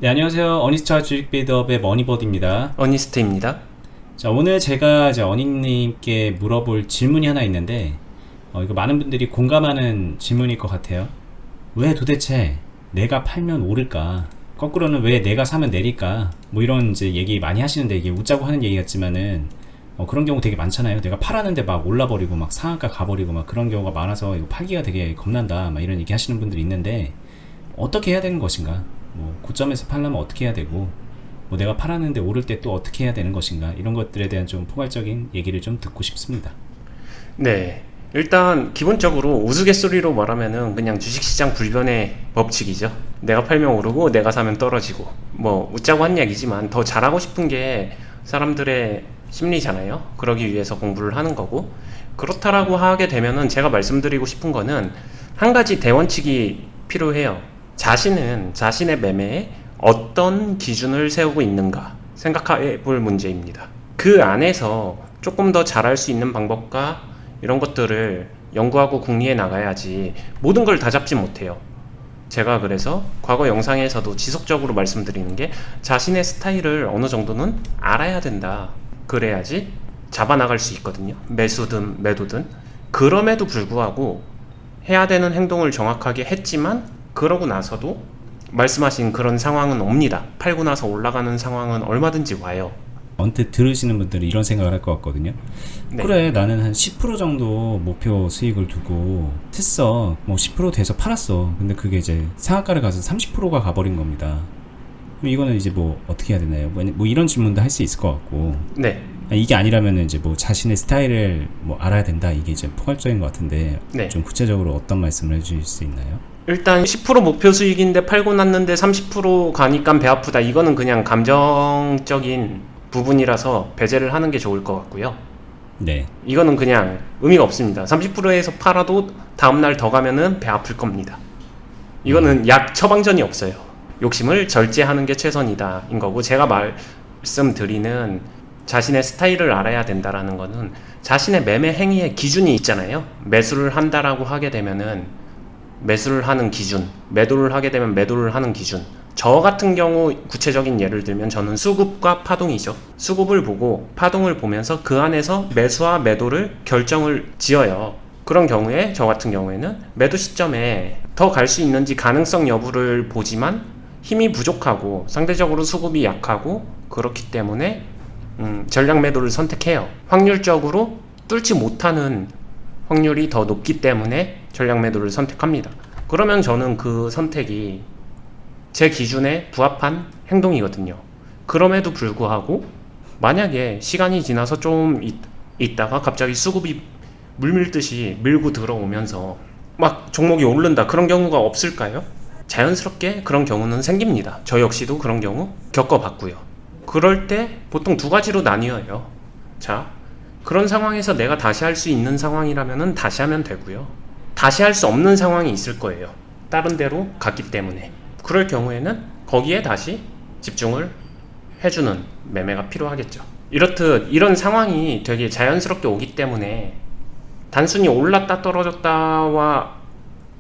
네, 안녕하세요. 어니스트와 주식 빌드업의 머니버드입니다. 어니스트입니다. 자, 오늘 제가 이제 어니님께 물어볼 질문이 하나 있는데, 이거 많은 분들이 공감하는 질문일 것 같아요. 왜 도대체 내가 팔면 오를까? 거꾸로는 왜 내가 사면 내릴까? 뭐 이런 이제 얘기 많이 하시는데, 이게 웃자고 하는 얘기 같지만은, 그런 경우 되게 많잖아요. 내가 팔았는데 막 올라버리고 막 상한가 가버리고 막 그런 경우가 많아서 이거 팔기가 되게 겁난다. 막 이런 얘기 하시는 분들이 있는데, 어떻게 해야 되는 것인가? 뭐 고점에서 팔려면 어떻게 해야 되고, 뭐 내가 팔았는데 오를 때 또 어떻게 해야 되는 것인가, 이런 것들에 대한 좀 포괄적인 얘기를 좀 듣고 싶습니다. 네. 일단 기본적으로 우스갯소리로 말하면은 그냥 주식시장 불변의 법칙이죠. 내가 팔면 오르고 내가 사면 떨어지고. 뭐 웃자고 한 이야기지만 더 잘하고 싶은 게 사람들의 심리잖아요. 그러기 위해서 공부를 하는 거고. 그렇다라고 하게 되면은 제가 말씀드리고 싶은 거는 한 가지 대원칙이 필요해요. 자신은 자신의 매매에 어떤 기준을 세우고 있는가 생각해 볼 문제입니다. 그 안에서 조금 더 잘할 수 있는 방법과 이런 것들을 연구하고 궁리해 나가야지 모든 걸 다 잡지 못해요. 제가 그래서 과거 영상에서도 지속적으로 말씀드리는 게 자신의 스타일을 어느 정도는 알아야 된다. 그래야지 잡아나갈 수 있거든요. 매수든 매도든. 그럼에도 불구하고 해야 되는 행동을 정확하게 했지만 그러고 나서도 말씀하신 그런 상황은 옵니다. 팔고 나서 올라가는 상황은 얼마든지 와요. 언뜻 들으시는 분들은 이런 생각을 할 것 같거든요. 네. 그래, 나는 한 10% 정도 목표 수익을 두고 했어. 뭐 10% 돼서 팔았어. 근데 그게 이제 상한가를 가서 30%가 가버린 겁니다. 그럼 이거는 이제 뭐 어떻게 해야 되나요? 뭐 이런 질문도 할 수 있을 것 같고, 네. 이게 아니라면 이제 뭐 자신의 스타일을 뭐 알아야 된다, 이게 이제 포괄적인 것 같은데, 네. 좀 구체적으로 어떤 말씀을 해주실 수 있나요? 일단 10% 목표 수익인데 팔고 났는데 30% 가니까 배 아프다. 이거는 그냥 감정적인 부분이라서 배제를 하는 게 좋을 것 같고요. 네. 이거는 그냥 의미가 없습니다. 30%에서 팔아도 다음날 더 가면은 배 아플 겁니다. 이거는 약 처방전이 없어요. 욕심을 절제하는 게 최선이다 인 거고, 제가 말씀드리는 자신의 스타일을 알아야 된다라는 거는 자신의 매매 행위의 기준이 있잖아요. 매수를 한다라고 하게 되면은 매수를 하는 기준, 매도를 하게 되면 매도를 하는 기준. 저 같은 경우 구체적인 예를 들면 저는 수급과 파동이죠. 수급을 보고 파동을 보면서 그 안에서 매수와 매도를 결정을 지어요. 그런 경우에 저 같은 경우에는 매도 시점에 더 갈 수 있는지 가능성 여부를 보지만 힘이 부족하고 상대적으로 수급이 약하고 그렇기 때문에 전략 매도를 선택해요. 확률적으로 뚫지 못하는 확률이 더 높기 때문에 전략 매도를 선택합니다. 그러면 저는 그 선택이 제 기준에 부합한 행동이거든요. 그럼에도 불구하고 만약에 시간이 지나서 좀 있다가 갑자기 수급이 물밀듯이 밀고 들어오면서 막 종목이 오른다, 그런 경우가 없을까요? 자연스럽게 그런 경우는 생깁니다. 저 역시도 그런 경우 겪어봤고요. 그럴 때 보통 두 가지로 나뉘어요. 자, 그런 상황에서 내가 다시 할 수 있는 상황이라면 다시 하면 되고요. 다시 할 수 없는 상황이 있을 거예요. 다른 데로 갔기 때문에. 그럴 경우에는 거기에 다시 집중을 해주는 매매가 필요하겠죠. 이렇듯 이런 상황이 되게 자연스럽게 오기 때문에 단순히 올랐다 떨어졌다와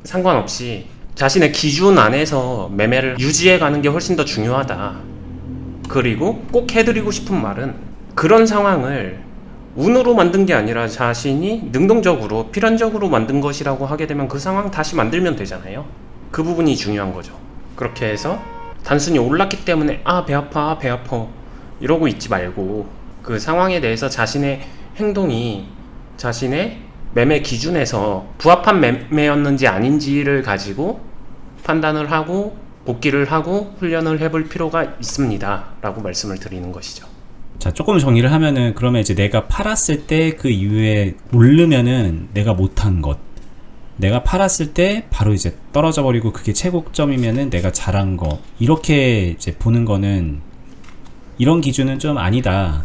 상관없이 자신의 기준 안에서 매매를 유지해 가는 게 훨씬 더 중요하다. 그리고 꼭 해드리고 싶은 말은 그런 상황을 운으로 만든 게 아니라 자신이 능동적으로 필연적으로 만든 것이라고 하게 되면 그 상황 다시 만들면 되잖아요. 그 부분이 중요한 거죠. 그렇게 해서 단순히 올랐기 때문에 배 아파 배 아파 이러고 있지 말고 그 상황에 대해서 자신의 행동이 자신의 매매 기준에서 부합한 매매였는지 아닌지를 가지고 판단을 하고 복기를 하고 훈련을 해볼 필요가 있습니다 라고 말씀을 드리는 것이죠. 자, 조금 정리를 하면은, 그러면 이제 내가 팔았을 때 그 이후에 오르면은 내가 못한 것, 내가 팔았을 때 바로 이제 떨어져 버리고 그게 최고점이면은 내가 잘한 거, 이렇게 이제 보는 거는, 이런 기준은 좀 아니다.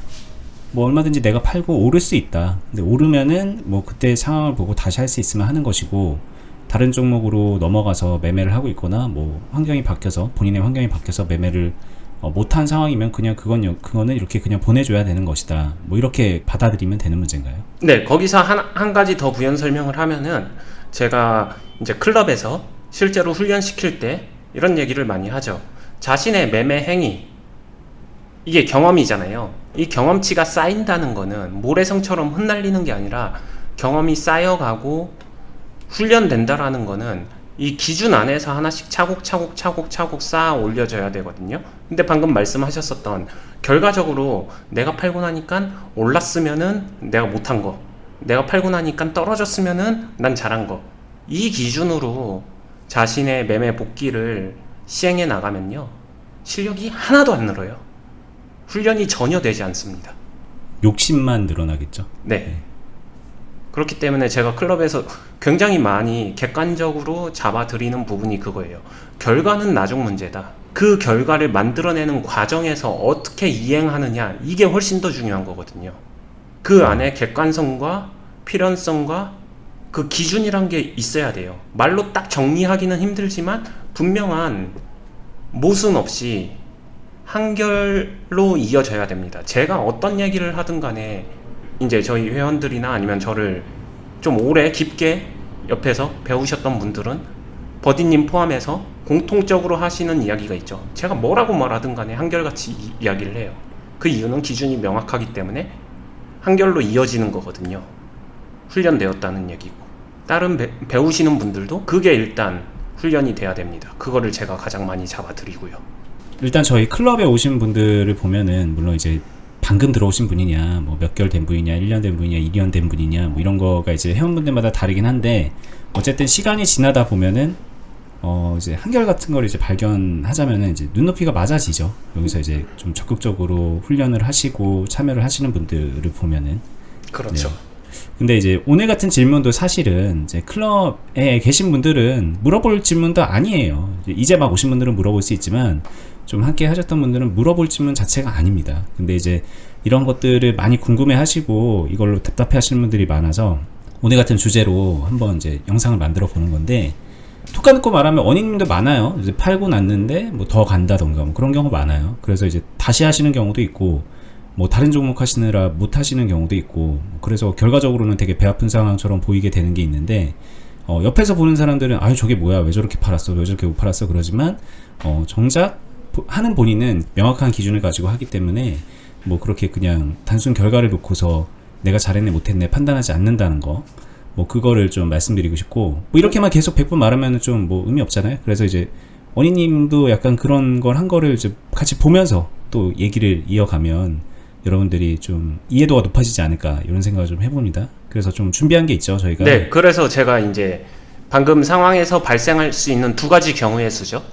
뭐 얼마든지 내가 팔고 오를 수 있다. 근데 오르면은 뭐 그때 상황을 보고 다시 할 수 있으면 하는 것이고, 다른 종목으로 넘어가서 매매를 하고 있거나 뭐 환경이 바뀌어서, 본인의 환경이 바뀌어서 매매를 못한 상황이면 그냥 그거는 이렇게 그냥 보내줘야 되는 것이다. 뭐 이렇게 받아들이면 되는 문제인가요? 네, 거기서 한 가지 더 부연 설명을 하면은, 제가 이제 클럽에서 실제로 훈련시킬 때 이런 얘기를 많이 하죠. 자신의 매매 행위, 이게 경험이잖아요. 이 경험치가 쌓인다는 거는 모래성처럼 흩날리는 게 아니라 경험이 쌓여가고 훈련된다라는 거는 이 기준 안에서 하나씩 차곡차곡 쌓아 올려져야 되거든요. 근데 방금 말씀하셨었던 결과적으로 내가 팔고 나니까 올랐으면은 내가 못한 거, 내가 팔고 나니까 떨어졌으면은 난 잘한 거, 이 기준으로 자신의 매매 복귀를 시행해 나가면요, 실력이 하나도 안 늘어요. 훈련이 전혀 되지 않습니다. 욕심만 늘어나겠죠. 네. 그렇기 때문에 제가 클럽에서 굉장히 많이 객관적으로 잡아드리는 부분이 그거예요. 결과는 나중 문제다. 그 결과를 만들어내는 과정에서 어떻게 이행하느냐, 이게 훨씬 더 중요한 거거든요. 그 안에 객관성과 필연성과 그 기준이란 게 있어야 돼요. 말로 딱 정리하기는 힘들지만 분명한 모순 없이 한결로 이어져야 됩니다. 제가 어떤 얘기를 하든 간에 이제 저희 회원들이나 아니면 저를 좀 오래 깊게 옆에서 배우셨던 분들은 버디님 포함해서 공통적으로 하시는 이야기가 있죠. 제가 뭐라고 말하든 간에 한결같이 이야기를 해요. 그 이유는 기준이 명확하기 때문에 한결로 이어지는 거거든요. 훈련되었다는 얘기고, 다른 배우시는 분들도 그게 일단 훈련이 돼야 됩니다. 그거를 제가 가장 많이 잡아드리고요. 일단 저희 클럽에 오신 분들을 보면은 물론 이제 방금 들어오신 분이냐, 뭐 몇 개월 된 분이냐, 1년 된 분이냐, 2년 된 분이냐, 뭐 이런 거가 이제 회원분들마다 다르긴 한데, 어쨌든 시간이 지나다 보면은 이제 한결 같은 걸 이제 발견하자면은 이제 눈높이가 맞아지죠. 여기서 이제 좀 적극적으로 훈련을 하시고 참여를 하시는 분들을 보면은. 그렇죠. 네. 근데 이제 오늘 같은 질문도 사실은 이제 클럽에 계신 분들은 물어볼 질문도 아니에요. 이제 막 오신 분들은 물어볼 수 있지만 좀 함께 하셨던 분들은 물어볼 질문 자체가 아닙니다. 근데 이제 이런 것들을 많이 궁금해 하시고 이걸로 답답해 하시는 분들이 많아서 오늘 같은 주제로 한번 이제 영상을 만들어 보는 건데, 툭 까놓고 말하면 원인도 많아요. 이제 팔고 났는데 뭐 더 간다던가 뭐 그런 경우 많아요. 그래서 이제 다시 하시는 경우도 있고, 뭐 다른 종목 하시느라 못 하시는 경우도 있고, 그래서 결과적으로는 되게 배 아픈 상황처럼 보이게 되는 게 있는데, 옆에서 보는 사람들은 아유 저게 뭐야, 왜 저렇게 팔았어, 왜 저렇게 못 팔았어, 그러지만 정작 하는 본인은 명확한 기준을 가지고 하기 때문에 뭐 그렇게 그냥 단순 결과를 놓고서 내가 잘했네 못했네 판단하지 않는다는 거, 뭐 그거를 좀 말씀드리고 싶고, 뭐 이렇게만 계속 100번 말하면 좀 뭐 의미 없잖아요. 그래서 이제 원희님도 약간 그런 걸 한 거를 이제 같이 보면서 또 얘기를 이어가면 여러분들이 좀 이해도가 높아지지 않을까, 이런 생각을 좀 해봅니다. 그래서 좀 준비한 게 있죠, 저희가. 네, 그래서 제가 이제 방금 상황에서 발생할 수 있는 두 가지 경우의 수죠.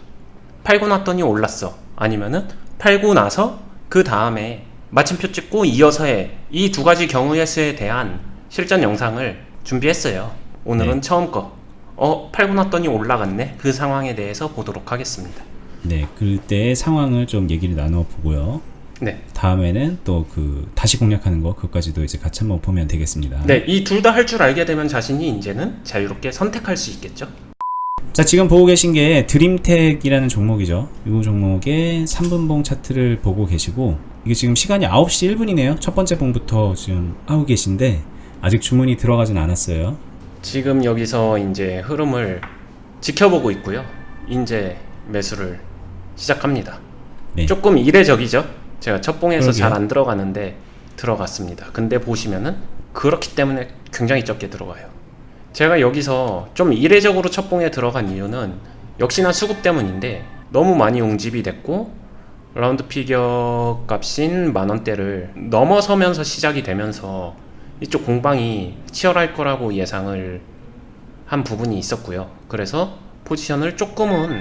팔고 났더니 올랐어, 아니면은 팔고 나서 그 다음에 마침표 찍고 이어서 해, 이 두 가지 경우의 수에 대한 실전 영상을 준비했어요. 오늘은 네. 처음 거, 팔고 났더니 올라갔네, 그 상황에 대해서 보도록 하겠습니다. 네, 그때의 상황을 좀 얘기를 나눠 보고요. 네. 다음에는 또 그 다시 공략하는 거, 그것까지도 이제 같이 한번 보면 되겠습니다. 네, 이 둘 다 할 줄 알게 되면 자신이 이제는 자유롭게 선택할 수 있겠죠. 자, 지금 보고 계신 게 드림텍이라는 종목이죠. 이 종목의 3분봉 차트를 보고 계시고, 이게 지금 시간이 9시 1분이네요. 첫 번째 봉부터 지금 하고 계신데 아직 주문이 들어가진 않았어요. 지금 여기서 이제 흐름을 지켜보고 있고요. 이제 매수를 시작합니다. 네. 조금 이례적이죠. 제가 첫 봉에서 그러게요. 잘 안 들어가는데 들어갔습니다. 근데 보시면은 그렇기 때문에 굉장히 적게 들어가요. 제가 여기서 좀 이례적으로 첫 봉에 들어간 이유는 역시나 수급 때문인데, 너무 많이 옹집이 됐고 라운드 피겨 값인 10,000원대를 넘어서면서 시작이 되면서 이쪽 공방이 치열할 거라고 예상을 한 부분이 있었고요. 그래서 포지션을 조금은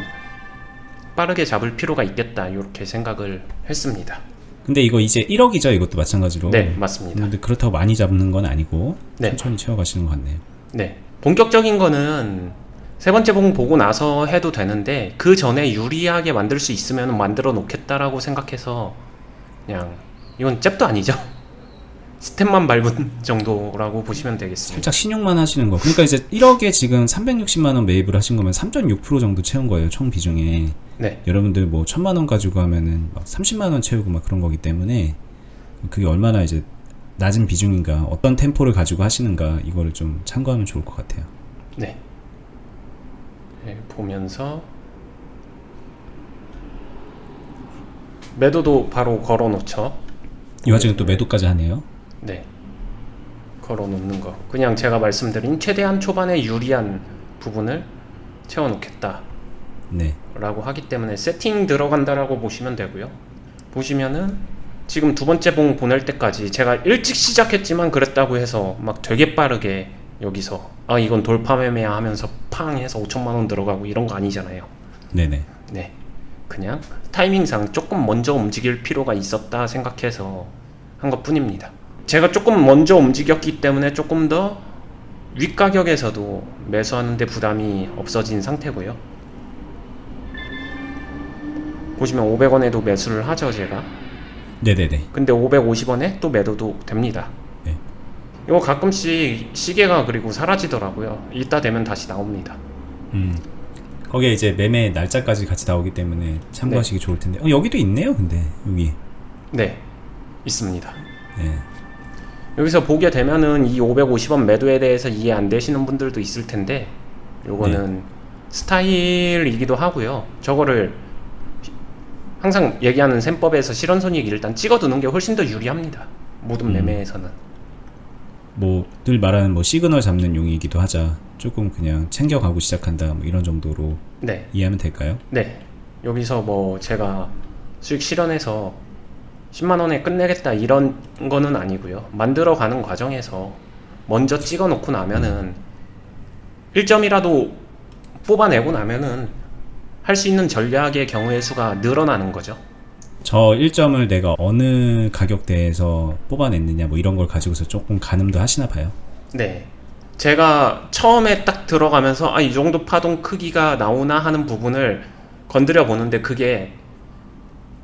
빠르게 잡을 필요가 있겠다, 이렇게 생각을 했습니다. 근데 이거 이제 1억이죠. 이것도 마찬가지로. 네, 맞습니다. 근데 그렇다고 많이 잡는 건 아니고 네. 천천히 채워가시는 것 같네요. 네, 본격적인 거는 세 번째 봉 보고 나서 해도 되는데, 그 전에 유리하게 만들 수 있으면 만들어 놓겠다라고 생각해서 그냥, 이건 잽도 아니죠. 스텝만 밟은 정도라고 보시면 되겠습니다. 살짝 신용만 하시는 거. 그러니까 이제 1억에 지금 360만 원 매입을 하신 거면 3.6% 정도 채운 거예요, 총 비중에. 네, 여러분들 뭐 1,000만 원 가지고 하면은 막 30만 원 채우고 막 그런 거기 때문에, 그게 얼마나 이제 낮은 비중인가, 어떤 템포를 가지고 하시는가, 이거를 좀 참고하면 좋을 것 같아요. 네. 네, 보면서 매도도 바로 걸어 놓죠. 이 와중에 또 매도까지 하네요. 네. 걸어 놓는 거. 그냥 제가 말씀드린 최대한 초반에 유리한 부분을 채워 놓겠다. 네. 라고 하기 때문에 세팅 들어간다라고 보시면 되고요. 보시면은 지금 두 번째 봉 보낼 때까지 제가 일찍 시작했지만 그랬다고 해서 막 되게 빠르게 여기서 아 이건 돌파 매매야 하면서 팡 해서 5천만 원 들어가고 이런 거 아니잖아요. 네네. 네. 그냥 타이밍상 조금 먼저 움직일 필요가 있었다 생각해서 한 것 뿐입니다. 제가 조금 먼저 움직였기 때문에 조금 더 윗가격에서도 매수하는데 부담이 없어진 상태고요. 보시면 500원에도 매수를 하죠 제가. 네네네. 근데 550원에 또 매도도 됩니다. 네. 이거 가끔씩 시계가 그리고 사라지더라고요. 이따 되면 다시 나옵니다. 거기에 이제 매매 날짜까지 같이 나오기 때문에 참고하시기 좋을 텐데. 여기도 있네요, 근데 여기. 네, 있습니다. 네. 여기서 보게 되면은 이 550원 매도에 대해서 이해 안 되시는 분들도 있을 텐데 요거는 스타일이기도 하고요. 저거를 항상 얘기하는 셈법에서 실현손익 일단 찍어두는 게 훨씬 더 유리합니다. 모든 매매에서는. 뭐 늘 말하는 뭐 시그널 잡는 용이기도 하자. 조금 그냥 챙겨가고 시작한다. 뭐 이런 정도로 네, 이해하면 될까요? 네. 여기서 뭐 제가 수익 실현해서 10만 원에 끝내겠다 이런 거는 아니고요. 만들어가는 과정에서 먼저 찍어놓고 나면은 1점이라도 뽑아내고 나면은 할 수 있는 전략의 경우의 수가 늘어나는 거죠. 저 1점을 내가 어느 가격대에서 뽑아냈느냐 뭐 이런 걸 가지고서 조금 가늠도 하시나 봐요. 네. 제가 처음에 딱 들어가면서 이 정도 파동 크기가 나오나 하는 부분을 건드려 보는데 그게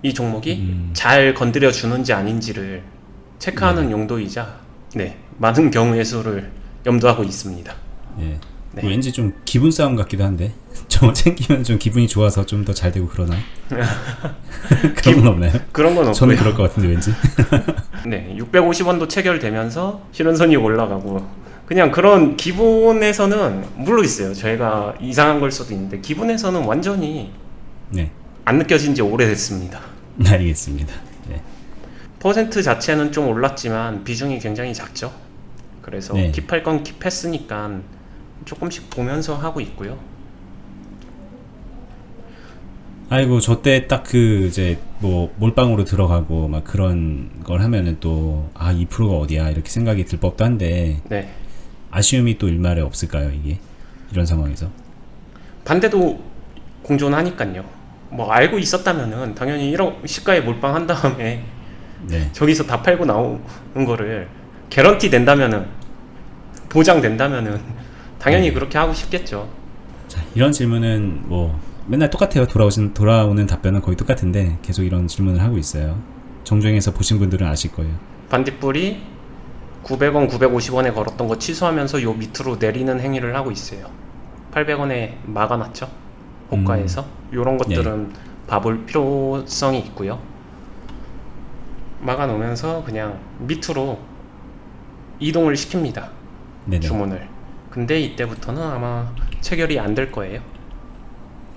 이 종목이 잘 건드려 주는지 아닌지를 체크하는 용도이자 많은 경우의 수를 염두하고 있습니다. 예. 네. 왠지 좀 기분 싸움 같기도 한데 저거 챙기면 좀 기분이 좋아서 좀 더 잘 되고 그러나? 그런 건 없나요? 그런 건 없고요. 저는 그럴 것 같은데 왠지. 네, 650원도 체결되면서 실현선이 올라가고 그냥 그런 기분에서는 물론 있어요. 저희가 이상한 걸 수도 있는데 기분에서는 완전히 네. 안 느껴진 지 오래됐습니다. 알겠습니다. 네. 퍼센트 자체는 좀 올랐지만 비중이 굉장히 작죠. 그래서 네. 킵할 건 킵했으니까 조금씩 보면서 하고 있고요. 아이고 저 때 딱 그 이제 뭐 몰빵으로 들어가고 막 그런 걸 하면은 또 2%가 어디야 이렇게 생각이 들 법도 한데 네. 아쉬움이 또 일말에 없을까요 이게 이런 상황에서? 반대도 공존하니까요. 뭐 알고 있었다면은 당연히 1억 시가에 몰빵한 다음에 네. 저기서 다 팔고 나오는 거를 개런티 된다면은 보장된다면은 당연히 네. 그렇게 하고 싶겠죠. 자, 이런 질문은 뭐 맨날 똑같아요. 돌아오는 답변은 거의 똑같은데 계속 이런 질문을 하고 있어요. 정주행에서 보신 분들은 아실 거예요. 반딧불이 900원, 950원에 걸었던 거 취소하면서 요 밑으로 내리는 행위를 하고 있어요. 800원에 막아놨죠. 호가에서. 요런 것들은 봐볼 필요성이 있고요. 막아놓으면서 그냥 밑으로 이동을 시킵니다. 네네. 주문을. 근데 이때부터는 아마 체결이 안 될 거예요.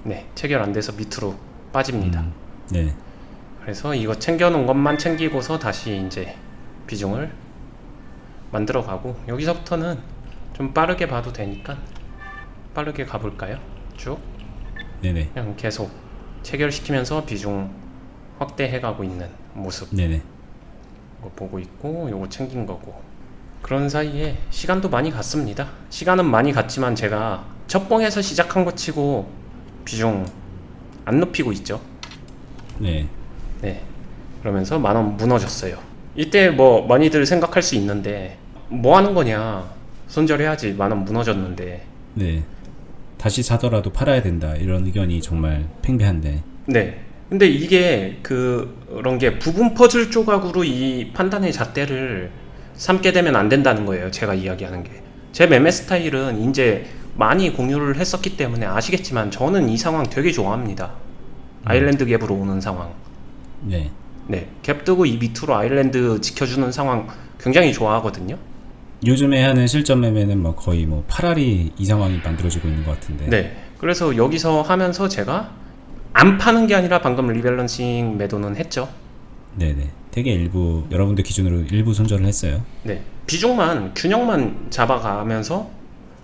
네, 체결 안 돼서 밑으로 빠집니다. 네. 그래서 이거 챙겨놓은 것만 챙기고서 다시 이제 비중을 만들어가고 여기서부터는 좀 빠르게 봐도 되니까 빠르게 가볼까요? 쭉 네네. 그냥 계속 체결시키면서 비중 확대해가고 있는 모습 네네. 이거 보고 있고 요거 챙긴 거고 그런 사이에 시간도 많이 갔습니다. 시간은 많이 갔지만 제가 첫 봉에서 시작한 거 치고 비중 안 높이고 있죠. 네. 네. 그러면서 10,000원 무너졌어요. 이때 뭐 많이들 생각할 수 있는데 뭐 하는 거냐 손절해야지 10,000원 무너졌는데 네. 다시 사더라도 팔아야 된다 이런 의견이 정말 팽배한데. 네. 근데 이게 그런 게 부분 퍼즐 조각으로 이 판단의 잣대를 삼게 되면 안 된다는 거예요. 제가 이야기하는 게. 제 매매 스타일은 이제 많이 공유를 했었기 때문에 아시겠지만 저는 이 상황 되게 좋아합니다. 아일랜드 갭으로 오는 상황. 네. 네. 갭 뜨고 이 밑으로 아일랜드 지켜주는 상황 굉장히 좋아하거든요. 요즘에 하는 실전 매매는 뭐 거의 뭐 파라리 이 상황이 만들어지고 있는 것 같은데. 네. 그래서 여기서 하면서 제가 안 파는 게 아니라 방금 리밸런싱 매도는 했죠. 네네. 되게 일부 여러분들 기준으로 일부 손절을 했어요. 네, 비중만 균형만 잡아가면서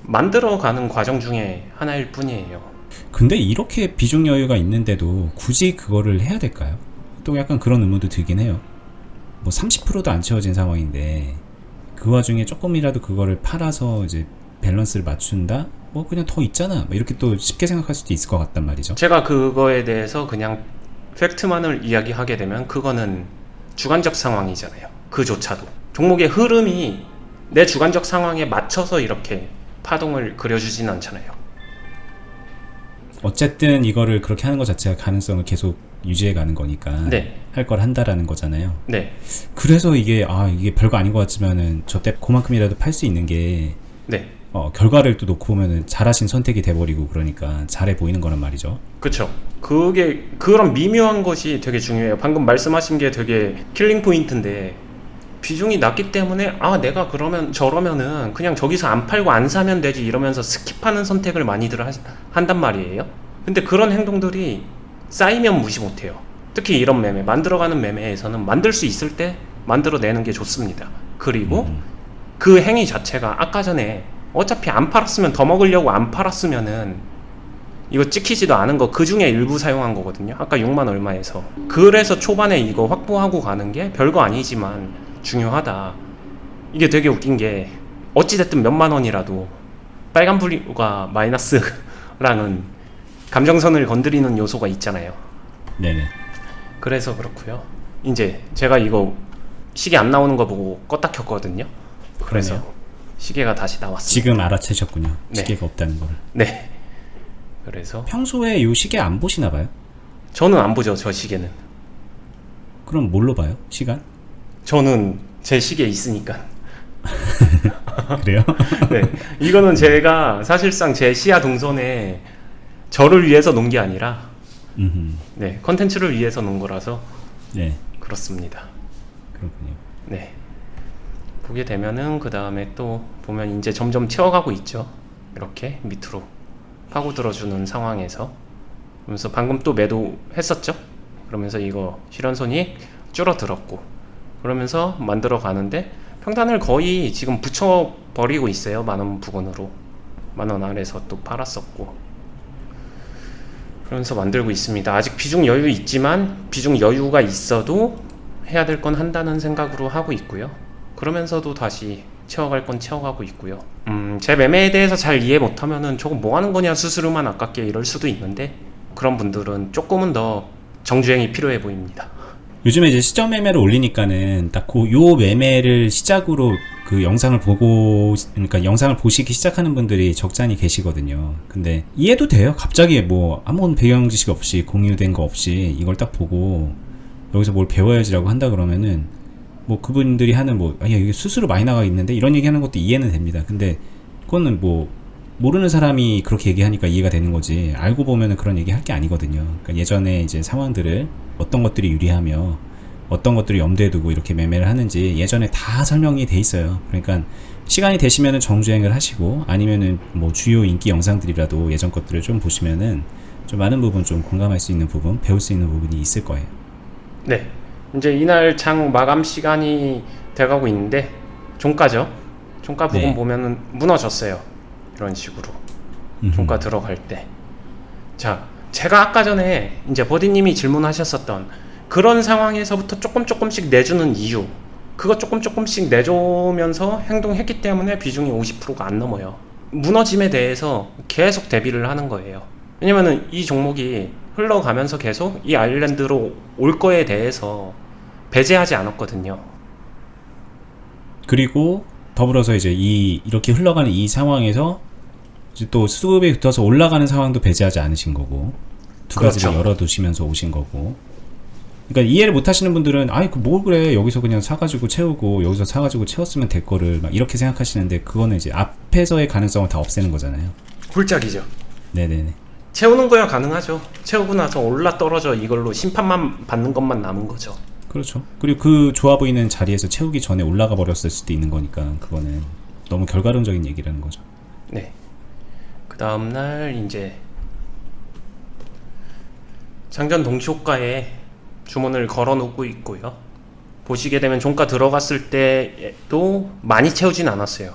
만들어가는 과정 중에 하나일 뿐이에요. 근데 이렇게 비중 여유가 있는데도 굳이 그거를 해야 될까요? 또 약간 그런 의문도 들긴 해요. 뭐 30%도 안 채워진 상황인데 그 와중에 조금이라도 그거를 팔아서 이제 밸런스를 맞춘다? 뭐 그냥 더 있잖아. 뭐 이렇게 또 쉽게 생각할 수도 있을 것 같단 말이죠. 제가 그거에 대해서 그냥 팩트만을 이야기하게 되면 그거는 주관적 상황이잖아요. 그조차도 종목의 흐름이 내 주관적 상황에 맞춰서 이렇게 파동을 그려주진 않잖아요. 어쨌든 이거를 그렇게 하는 것 자체가 가능성을 계속 유지해 가는 거니까 네. 할 걸 한다라는 거잖아요. 네. 그래서 이게 별거 아닌 것 같지만은 저때 그만큼이라도 팔 수 있는 게 네. 결과를 또 놓고 보면은 잘하신 선택이 돼버리고 그러니까 잘해 보이는 거란 말이죠. 그쵸. 그게 그런 미묘한 것이 되게 중요해요. 방금 말씀하신 게 되게 킬링 포인트인데 비중이 낮기 때문에 내가 그러면 저러면은 그냥 저기서 안 팔고 안 사면 되지 이러면서 스킵하는 선택을 많이들 한단 말이에요. 근데 그런 행동들이 쌓이면 무시 못해요. 특히 이런 매매, 만들어가는 매매에서는 만들 수 있을 때 만들어내는 게 좋습니다. 그리고 그 행위 자체가 아까 전에 어차피 안 팔았으면 더 먹으려고 안 팔았으면은 이거 찍히지도 않은 거 그 중에 일부 사용한 거거든요. 아까 6만 얼마에서. 그래서 초반에 이거 확보하고 가는 게 별거 아니지만 중요하다. 이게 되게 웃긴 게 어찌됐든 몇만 원이라도 빨간불과 마이너스랑은 감정선을 건드리는 요소가 있잖아요. 네네. 그래서 그렇고요. 이제 제가 이거 시계 안 나오는 거 보고 껐다 켰거든요. 그래서 그러네요. 시계가 다시 나왔습니다. 지금 알아채셨군요. 네. 시계가 없다는 거를. 네. 그래서 평소에 요 시계 안 보시나 봐요? 저는 안 보죠. 저 시계는. 그럼 뭘로 봐요? 시간? 저는 제 시계에 있으니까. 그래요? 네. 이거는 제가 사실상 제 시야 동선에 저를 위해서 놓은 게 아니라 네, 컨텐츠를 위해서 놓은 거라서 네. 그렇습니다. 그렇군요. 네. 보게 되면은 그 다음에 또 보면 이제 점점 채워가고 있죠. 이렇게 밑으로 파고 들어주는 상황에서 그러면서 방금 또 매도했었죠. 그러면서 이거 실현손이 줄어들었고 그러면서 만들어 가는데 평단을 거의 지금 붙여버리고 있어요. 만원 부근으로 만원 아래에서 또 팔았었고 그러면서 만들고 있습니다. 아직 비중 여유 있지만 비중 여유가 있어도 해야 될 건 한다는 생각으로 하고 있고요. 그러면서도 다시 채워갈 건 채워가고 있고요. 제 매매에 대해서 잘 이해 못하면은 저거 뭐 하는 거냐 수수료만 아깝게 이럴 수도 있는데 그런 분들은 조금은 더 정주행이 필요해 보입니다. 요즘에 이제 시점 매매를 올리니까는 딱 요 매매를 시작으로 그 영상을 보고, 그러니까 영상을 보시기 시작하는 분들이 적잖이 계시거든요. 근데 이해도 돼요. 갑자기 뭐 아무런 배경 지식 없이 공유된 거 없이 이걸 딱 보고 여기서 뭘 배워야지라고 한다 그러면은 뭐 그분들이 하는 이게 수수료 많이 나가 있는데 이런 얘기 하는 것도 이해는 됩니다. 근데 그거는 뭐 모르는 사람이 그렇게 얘기하니까 이해가 되는 거지 알고 보면은 그런 얘기 할 게 아니거든요. 그러니까 예전에 이제 상황들을 어떤 것들이 유리하며 어떤 것들을 염두에 두고 이렇게 매매를 하는지 예전에 다 설명이 돼 있어요. 그러니까 시간이 되시면은 정주행을 하시고 아니면은 뭐 주요 인기 영상들이라도 예전 것들을 좀 보시면은 좀 많은 부분 좀 공감할 수 있는 부분, 배울 수 있는 부분이 있을 거예요. 네. 이제 이날 장 마감 시간이 돼가고 있는데 종가죠. 종가 부분 네. 보면은 무너졌어요. 이런 식으로 종가 들어갈 때. 자, 제가 아까 전에 이제 버디님이 질문하셨었던 그런 상황에서부터 조금씩 내주는 이유, 그거 조금씩 내주면서 행동했기 때문에 비중이 50%가 안 넘어요. 무너짐에 대해서 계속 대비를 하는 거예요. 왜냐면은 이 종목이 흘러가면서 계속 이 아일랜드로 올 거에 대해서 배제하지 않았거든요. 그리고 더불어서 이제 이렇게 흘러가는 이 상황에서 이제 또 수급이 붙어서 올라가는 상황도 배제하지 않으신 거고 두 가지를 그렇죠. 열어두시면서 오신 거고. 그러니까 이해를 못 하시는 분들은 뭐 그래 여기서 그냥 사가지고 채우고 여기서 사가지고 채웠으면 될 거를 막 이렇게 생각하시는데 그거는 이제 앞에서의 가능성을 다 없애는 거잖아요. 굴짝이죠. 네네네. 채우는 거야 가능하죠. 채우고 나서 올라 떨어져 이걸로 심판만 받는 것만 남은 거죠. 그렇죠. 그리고 그 좋아 보이는 자리에서 채우기 전에 올라가 버렸을 수도 있는 거니까 그거는 너무 결과론적인 얘기라는 거죠. 네. 그 다음날 이제 장전 동시호가에 주문을 걸어 놓고 있고요. 보시게 되면 종가 들어갔을 때도 많이 채우진 않았어요.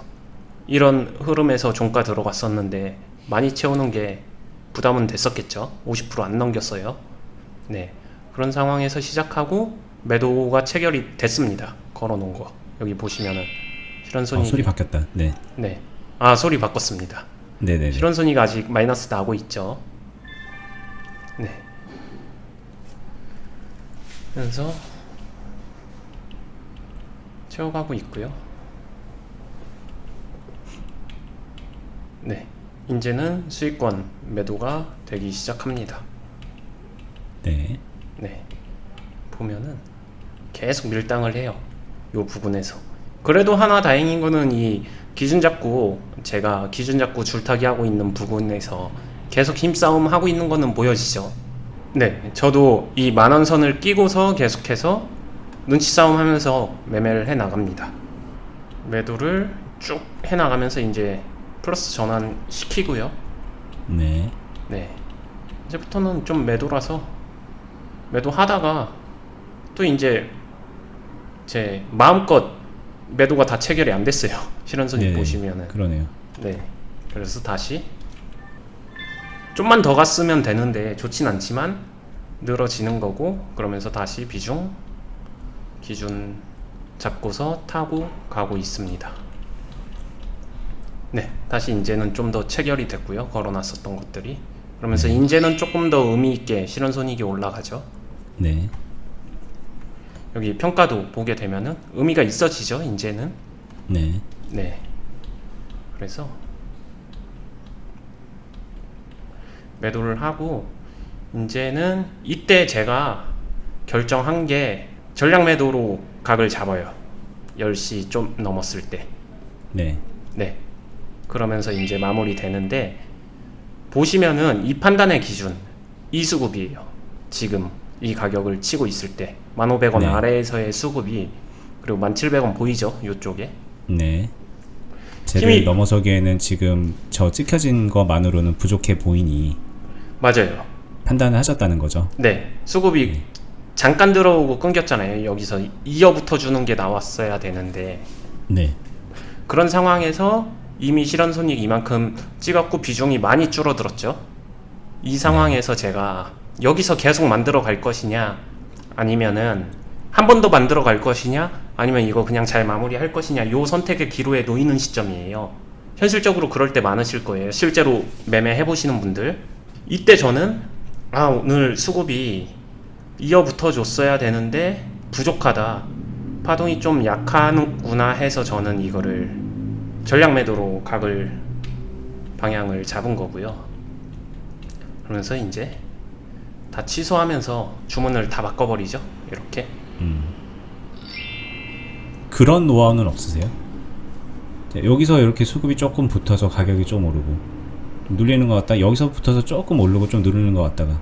이런 흐름에서 종가 들어갔었는데 많이 채우는 게 부담은 됐었겠죠. 50% 안 넘겼어요. 네, 그런 상황에서 시작하고 매도가 체결이 됐습니다. 걸어 놓은 거 여기 보시면은 실현손익이 소리 바뀌었다. 네. 네, 소리 바꿨습니다. 네네네. 실현손익이 아직 마이너스 나고 있죠. 네. 그래서 채워가고 있고요. 네, 이제는 수익권 매도가 되기 시작합니다. 네. 네, 보면은 계속 밀당을 해요. 요 부분에서. 그래도 하나 다행인 거는 이 기준 잡고 제가 기준 잡고 줄타기 하고 있는 부분에서 계속 힘싸움 하고 있는 거는 보여지죠. 네, 저도 이 만원 선을 끼고서 계속해서 눈치 싸움 하면서 매매를 해 나갑니다. 매도를 쭉 해 나가면서 이제 플러스 전환 시키고요. 네. 네, 이제부터는 좀 매도라서 매도 하다가 또 이제 제 마음껏 매도가 다 체결이 안 됐어요. 실현손익 네네. 보시면은. 그러네요. 네, 그래서 다시 좀만 더 갔으면 되는데 좋진 않지만 늘어지는 거고, 그러면서 다시 비중 기준 잡고서 타고 가고 있습니다. 네, 다시 이제는 좀 더 체결이 됐고요. 걸어놨었던 것들이. 그러면서 이제는 조금 더 의미 있게 실현손익이 올라가죠. 네. 여기 평가도 보게 되면은 의미가 있어지죠. 이제는. 네. 네. 그래서 매도를 하고, 이제는 이때 제가 결정한 게 전략 매도로 각을 잡아요. 10시 좀 넘었을 때. 네. 네. 그러면서 이제 마무리 되는데, 보시면은 이 판단의 기준 이 수급이에요. 지금 이 가격을 치고 있을 때 1,500원 네. 아래에서의 수급이, 그리고 1,700원 보이죠? 이쪽에. 네. 쟤를 힘이- 넘어서기에는 지금 저 찍혀진 것만으로는 부족해 보이니 맞아요. 판단을 하셨다는 거죠. 네. 수급이 잠깐 들어오고 끊겼잖아요. 여기서 이어붙어 주는 게 나왔어야 되는데, 네. 그런 상황에서 이미 실현손익 이만큼 찍었고 비중이 많이 줄어들었죠. 이 상황에서 제가 여기서 계속 만들어 갈 것이냐, 아니면은 한 번 더 만들어 갈 것이냐, 아니면 이거 그냥 잘 마무리할 것이냐, 요 선택의 기로에 놓이는 시점이에요. 현실적으로 그럴 때 많으실 거예요. 실제로 매매해 보시는 분들. 이때 저는 오늘 수급이 이어붙어 줬어야 되는데 부족하다, 파동이 좀 약하구나 해서 저는 이거를 전략 매도로 각을 방향을 잡은 거고요. 그러면서 이제 다 취소하면서 주문을 다 바꿔버리죠. 이렇게. 그런 노하우는 없으세요? 여기서 이렇게 수급이 조금 붙어서 가격이 좀 오르고 눌리는 것 같다, 여기서 붙어서 조금 오르고 좀 누르는 것 같다가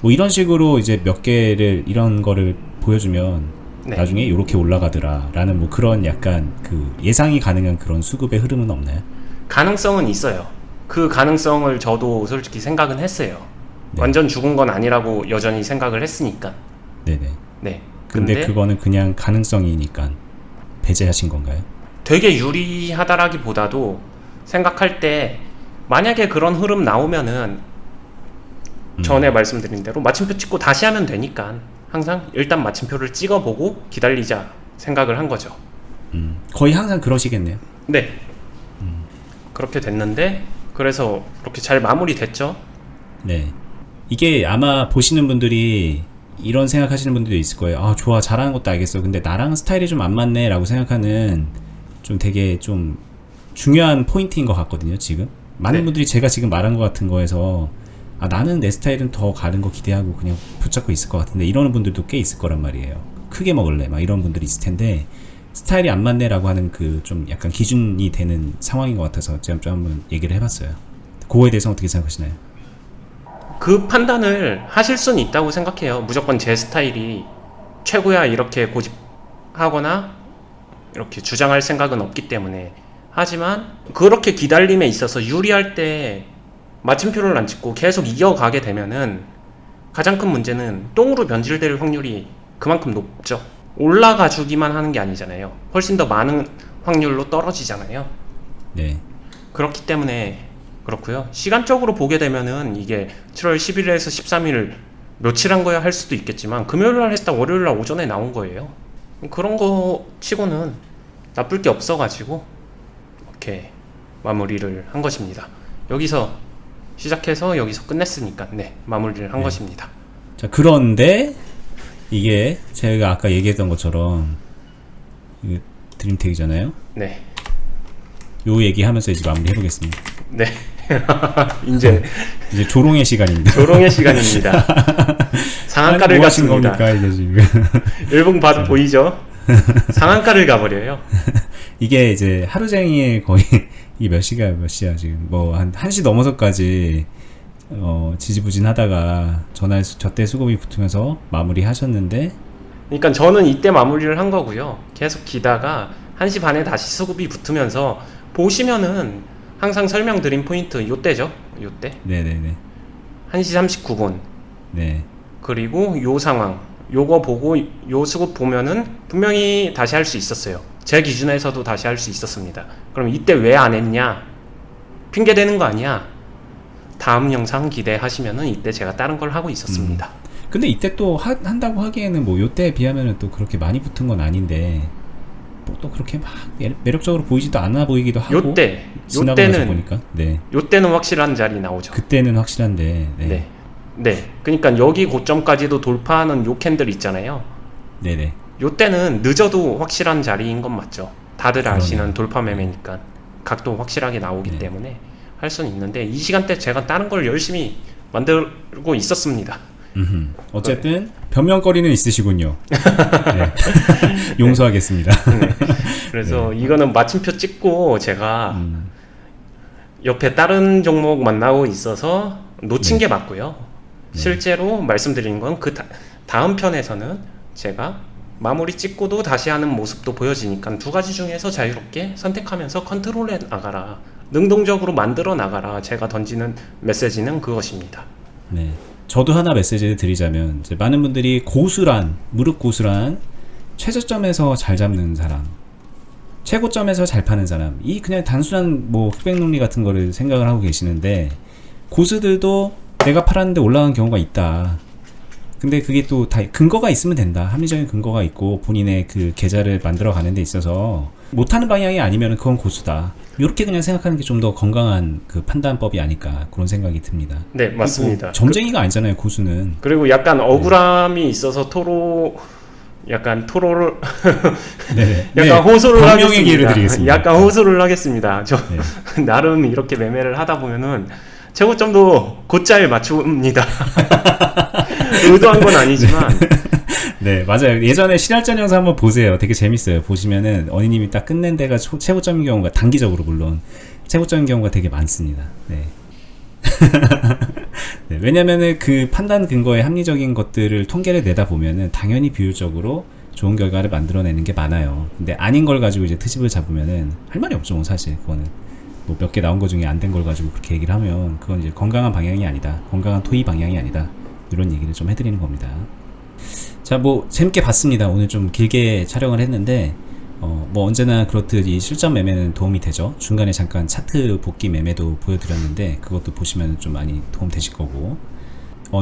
뭐 이런 식으로 이제 몇 개를 이런 거를 보여주면 네. 나중에 이렇게 올라가더라 라는 뭐 그런 약간 그 예상이 가능한 그런 수급의 흐름은 없나요? 가능성은 있어요. 그 가능성을 저도 솔직히 생각은 했어요. 네. 완전 죽은 건 아니라고 여전히 생각을 했으니까. 네네. 네. 근데 그거는 그냥 가능성이니까 배제하신 건가요? 되게 유리하다라기보다도 생각할 때 만약에 그런 흐름 나오면은 전에 말씀드린 대로 마침표 찍고 다시 하면 되니까 항상 일단 마침표를 찍어보고 기다리자 생각을 한 거죠. 거의 항상 그러시겠네요. 네. 그렇게 됐는데, 그래서 그렇게 잘 마무리됐죠. 네. 이게 아마 보시는 분들이 이런 생각하시는 분들도 있을 거예요. 아, 좋아, 잘하는 것도 알겠어. 근데 나랑 스타일이 좀 안 맞네 라고 생각하는 좀 되게 좀 중요한 포인트인 것 같거든요. 지금 많은 네. 분들이 제가 지금 말한 것 같은 거에서 나는 내 스타일은 더 가는 거 기대하고 그냥 붙잡고 있을 것 같은데 이러는 분들도 꽤 있을 거란 말이에요. 크게 먹을래 막 이런 분들이 있을 텐데, 스타일이 안 맞네 라고 하는 그 좀 약간 기준이 되는 상황인 것 같아서 제가 좀 한번 얘기를 해봤어요. 그거에 대해서 어떻게 생각하시나요? 그 판단을 하실 수는 있다고 생각해요. 무조건 제 스타일이 최고야 이렇게 고집하거나 이렇게 주장할 생각은 없기 때문에. 하지만 그렇게 기다림에 있어서 유리할 때 마침표를 안 찍고 계속 이어가게 되면은 가장 큰 문제는 똥으로 변질될 확률이 그만큼 높죠. 올라가 주기만 하는 게 아니잖아요. 훨씬 더 많은 확률로 떨어지잖아요. 네. 그렇기 때문에 그렇고요. 시간적으로 보게 되면은 이게 7월 11일에서 13일 며칠 한 거야 할 수도 있겠지만 금요일 날 했다 월요일 날 오전에 나온 거예요. 그런 거 치고는 나쁠 게 없어가지고 이렇게 마무리를 한 것입니다. 여기서 시작해서 여기서 끝냈으니까 네 마무리를 한 네. 것입니다. 자, 그런데 이게 제가 아까 얘기했던 것처럼 이게 드림텍이잖아요. 네. 요 얘기하면서 이제 마무리 해보겠습니다. 네. 이제 조롱의 시간입니다. 조롱의 시간입니다. 상한가를 뭐 하신 갔습니다. 겁니까 이게 지금? 일본 봐도 보이죠? 상한가를 가버려요. 이게 이제 하루 종일 거의 이게 몇 시야 지금 뭐 한 1시 넘어서까지 지지부진하다가 저때 수급이 붙으면서 마무리 하셨는데 그러니까 저는 이때 마무리를 한 거고요. 계속 기다가 1시 반에 다시 수급이 붙으면서 보시면은 항상 설명드린 포인트 요때죠. 요때. 네네네. 1시 39분. 네. 그리고 요 상황. 요거 보고 요 수급 보면은 분명히 다시 할 수 있었어요. 제 기준에서도 다시 할 수 있었습니다. 그럼 이때 왜 안 했냐? 핑계 대는 거 아니야? 다음 영상 기대하시면은 이때 제가 다른 걸 하고 있었습니다. 근데 이때 또 한다고 하기에는 뭐 요때에 비하면은 또 그렇게 많이 붙은 건 아닌데 뭐 또 그렇게 막 매력적으로 보이지도 않아 보이기도 하고 지나가면서 보니까 요때는 확실한 자리 나오죠. 그때는 확실한데 네. 그러니까 여기 고점까지도 돌파하는 요 캔들 있잖아요. 네네. 요때는 늦어도 확실한 자리인 건 맞죠. 다들 아시는 그러네요. 돌파 매매니까 각도 확실하게 나오기 네. 때문에 할 수는 있는데 이 시간대 제가 다른 걸 열심히 만들고 있었습니다. 어쨌든 변명거리는 있으시군요. 네. 용서하겠습니다. 네. 그래서 이거는 마침표 찍고 제가 옆에 다른 종목 만나고 있어서 놓친 게 맞고요. 실제로 말씀드린 건 그 다음 편에서는 제가 마무리 찍고도 다시 하는 모습도 보여지니까 두 가지 중에서 자유롭게 선택하면서 컨트롤해 나가라. 능동적으로 만들어 나가라. 제가 던지는 메시지는 그것입니다. 네. 저도 하나 메시지를 드리자면 이제 많은 분들이 무릎 고수란 최저점에서 잘 잡는 사람, 최고점에서 잘 파는 사람, 이 그냥 단순한 뭐 흑백논리 같은 거를 생각을 하고 계시는데 고수들도 내가 팔았는데 올라간 경우가 있다. 근데 그게 또 다 근거가 있으면 된다. 합리적인 근거가 있고 본인의 그 계좌를 만들어 가는 데 있어서 못하는 방향이 아니면 그건 고수다. 이렇게 그냥 생각하는 게 좀 더 건강한 그 판단법이 아닐까 그런 생각이 듭니다. 네, 맞습니다. 점쟁이가 아니잖아요, 고수는. 그리고 약간 억울함이 있어서 약간 토로를 약간 호소를 하겠습니다. 기회를 드리겠습니다. 약간 호소를 하겠습니다. 저 네. 나름 이렇게 매매를 하다 보면은 최고점도 곧잘 맞춥니다. 의도한 건 아니지만 네, 맞아요. 예전에 실활전 영상 한번 보세요. 되게 재밌어요. 보시면은 어니님이 딱 끝낸 데가 최고점인 경우가 단기적으로 물론 최고점인 경우가 되게 많습니다. 네. 네, 왜냐면은 그 판단 근거의 합리적인 것들을 통계를 내다 보면은 당연히 비율적으로 좋은 결과를 만들어내는 게 많아요. 근데 아닌 걸 가지고 이제 트집을 잡으면은 할 말이 없죠, 뭐 사실. 그거는 뭐 몇 개 나온 거 중에 안 된 걸 가지고 그렇게 얘기를 하면 그건 이제 건강한 방향이 아니다. 건강한 토의 방향이 아니다. 이런 얘기를 좀 해드리는 겁니다. 자, 뭐 재밌게 봤습니다. 오늘 좀 길게 촬영을 했는데 뭐 언제나 그렇듯 이 실전 매매는 도움이 되죠. 중간에 잠깐 차트 복귀 매매도 보여드렸는데 그것도 보시면 좀 많이 도움 되실 거고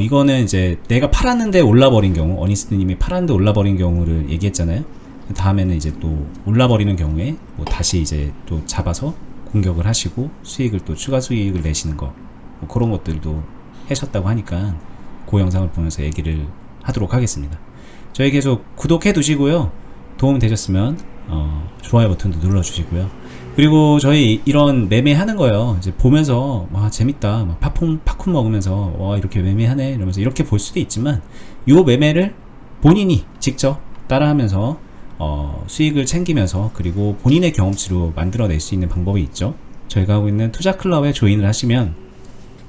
이거는 이제 내가 팔았는데 올라버린 경우, 어니스트님이 팔았는데 올라버린 경우를 얘기했잖아요. 다음에는 이제 또 올라버리는 경우에 뭐 다시 이제 또 잡아서 공격을 하시고 수익을 또 추가 수익을 내시는 거 뭐 그런 것들도 하셨다고 하니까 그 영상을 보면서 얘기를 하도록 하겠습니다. 저희 계속 구독해 두시고요. 도움 되셨으면 좋아요 버튼도 눌러주시고요. 그리고 저희 이런 매매하는 거요 이제 보면서 와 재밌다, 막 팝콘 먹으면서 와 이렇게 매매하네 이러면서 이렇게 볼 수도 있지만 요 매매를 본인이 직접 따라하면서 수익을 챙기면서 그리고 본인의 경험치로 만들어낼 수 있는 방법이 있죠. 저희가 하고 있는 투자 클럽에 조인을 하시면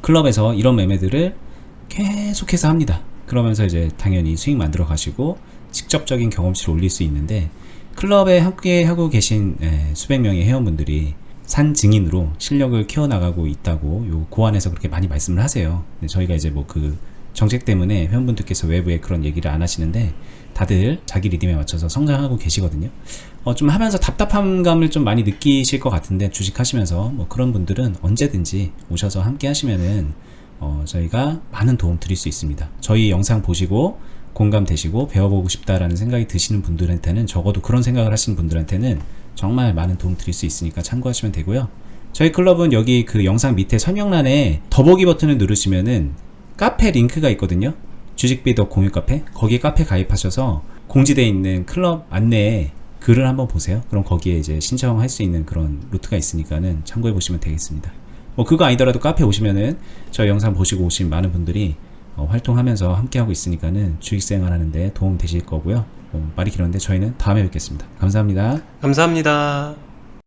클럽에서 이런 매매들을 계속해서 합니다. 그러면서 이제 당연히 수익 만들어 가시고 직접적인 경험치를 올릴 수 있는데 클럽에 함께 하고 계신 수백 명의 회원분들이 산 증인으로 실력을 키워나가고 있다고 요 고안에서 그렇게 많이 말씀을 하세요. 근데 저희가 이제 뭐 그 정책 때문에 회원분들께서 외부에 그런 얘기를 안 하시는데 다들 자기 리듬에 맞춰서 성장하고 계시거든요. 좀 하면서 답답한 감을 좀 많이 느끼실 것 같은데 주식하시면서 뭐 그런 분들은 언제든지 오셔서 함께 하시면은 저희가 많은 도움 드릴 수 있습니다. 저희 영상 보시고 공감되시고 배워보고 싶다라는 생각이 드시는 분들한테는, 적어도 그런 생각을 하시는 분들한테는 정말 많은 도움 드릴 수 있으니까 참고하시면 되고요. 저희 클럽은 여기 그 영상 밑에 설명란에 더보기 버튼을 누르시면은 카페 링크가 있거든요. 주식비더 공유 카페, 거기 카페 가입하셔서 공지되어 있는 클럽 안내에 글을 한번 보세요. 그럼 거기에 이제 신청할 수 있는 그런 루트가 있으니까는 참고해 보시면 되겠습니다. 뭐 그거 아니더라도 카페 오시면은 저희 영상 보시고 오신 많은 분들이 활동하면서 함께하고 있으니까는 주식생활 하는데 도움 되실 거고요. 말이 길었는데 저희는 다음에 뵙겠습니다. 감사합니다. 감사합니다.